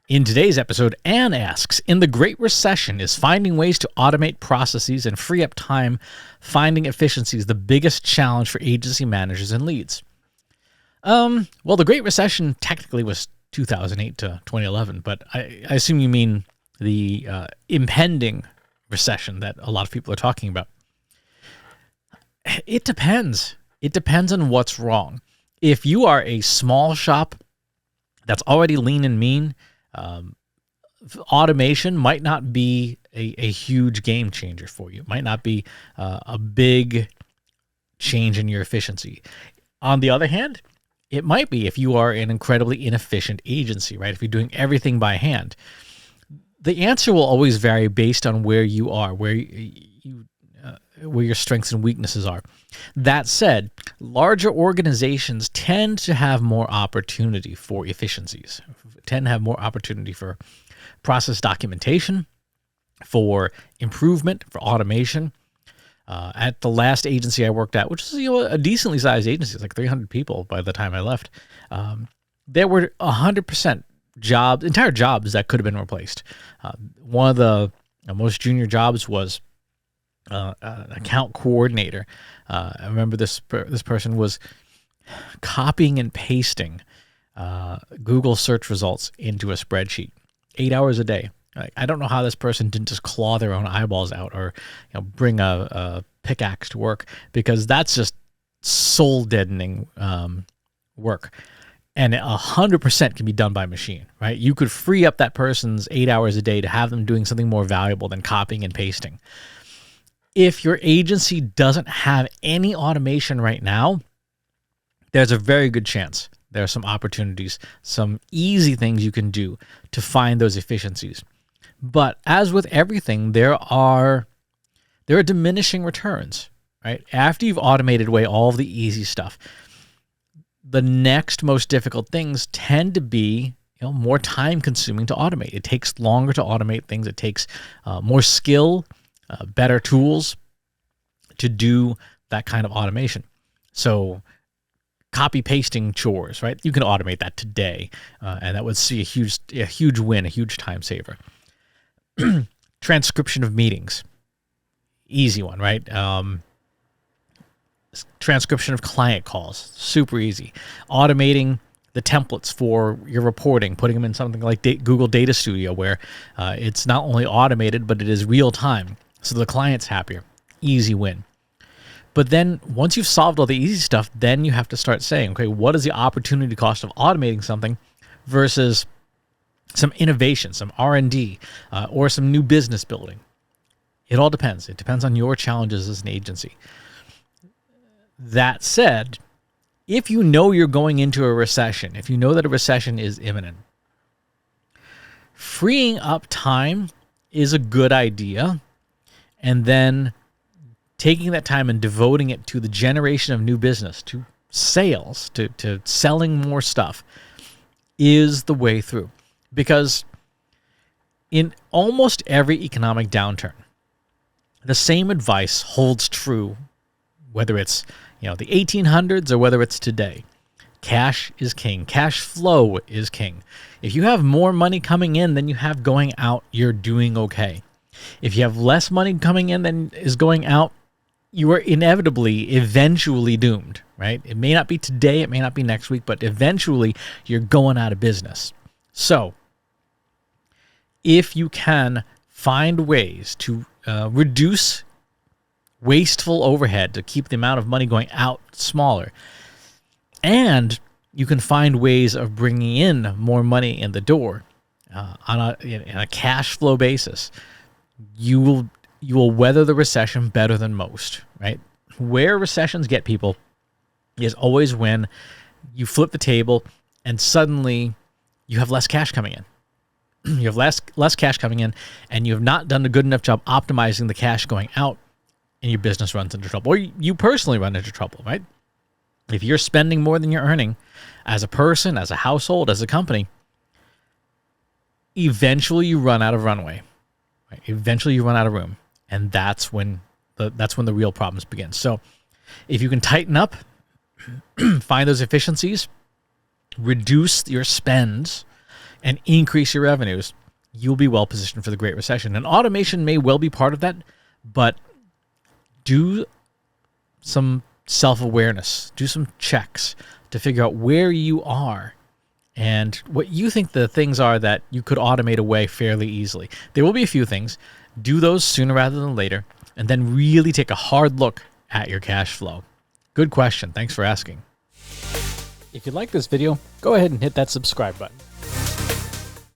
In today's episode, Anne asks, in the Great Recession, is finding ways to automate processes and free up time finding efficiencies the biggest challenge for agency managers and leads? Well, the Great Recession technically was 2008 to 2011, but I assume you mean the impending recession that a lot of people are talking about. It depends. It depends on what's wrong. If you are a small shop that's already lean and mean, automation might not be a huge game changer for you. It might not be a big change in your efficiency. On the other hand, it might be if you are an incredibly inefficient agency, right? If you're doing everything by hand. The answer will always vary based on where you are, where your strengths and weaknesses are. That said, larger organizations tend to have more opportunity for efficiencies, tend to have more opportunity for process documentation, for improvement, for automation. At the last agency I worked at, which is a decently sized agency, it's like 300 people by the time I left, there were 100% entire jobs that could have been replaced. One of the most junior jobs was an account coordinator. I remember this person was copying and pasting Google search results into a spreadsheet 8 hours a day. I don't know how this person didn't just claw their own eyeballs out or bring a pickaxe to work, because that's just soul-deadening work. And 100% can be done by machine, right? You could free up that person's 8 hours a day to have them doing something more valuable than copying and pasting. If your agency doesn't have any automation right now, there's a very good chance there are some opportunities, some easy things you can do to find those efficiencies. But as with everything, there are diminishing returns, right? After you've automated away all of the easy stuff, the next most difficult things tend to be more time consuming to automate. It takes longer to automate things. It takes more skill, better tools to do that kind of automation. So copy pasting chores, right? You can automate that today, and that would see a huge win, a huge time saver. Transcription of meetings, easy one, right? Transcription of client calls, super easy. Automating the templates for your reporting, putting them in something like Google Data Studio, where it's not only automated, but it is real time, so the client's happier. Easy win. But then once you've solved all the easy stuff, then you have to start saying, okay, what is the opportunity cost of automating something versus some innovation, some R&D, or some new business building? It all depends. It depends on your challenges as an agency. That said, if you know you're going into a recession, if you know that a recession is imminent, freeing up time is a good idea, and then taking that time and devoting it to the generation of new business, to sales, to selling more stuff is the way through. Because in almost every economic downturn, the same advice holds true, whether it's the 1800s or whether it's today. Cash is king. Cash flow is king. If you have more money coming in than you have going out, you're doing okay. If you have less money coming in than is going out, you are inevitably, eventually doomed, right? It may not be today, it may not be next week, but eventually you're going out of business. So, if you can find ways to reduce wasteful overhead to keep the amount of money going out smaller, and you can find ways of bringing in more money in the door in a cash flow basis, you will weather the recession better than most, right? Where recessions get people is always when you flip the table and suddenly you have less cash coming in. You have less cash coming in, and you have not done a good enough job optimizing the cash going out, and your business runs into trouble, or you personally run into trouble, right? If you're spending more than you're earning as a person, as a household, as a company, eventually you run out of runway, right? Eventually you run out of room, and that's when the real problems begin. So if you can tighten up, find those efficiencies, reduce your spends, and increase your revenues, you'll be well positioned for the Great Recession. And automation may well be part of that, but do some self-awareness, do some checks to figure out where you are and what you think the things are that you could automate away fairly easily. There will be a few things. Do those sooner rather than later, and then really take a hard look at your cash flow. Good question. Thanks for asking. If you like this video, go ahead and hit that subscribe button.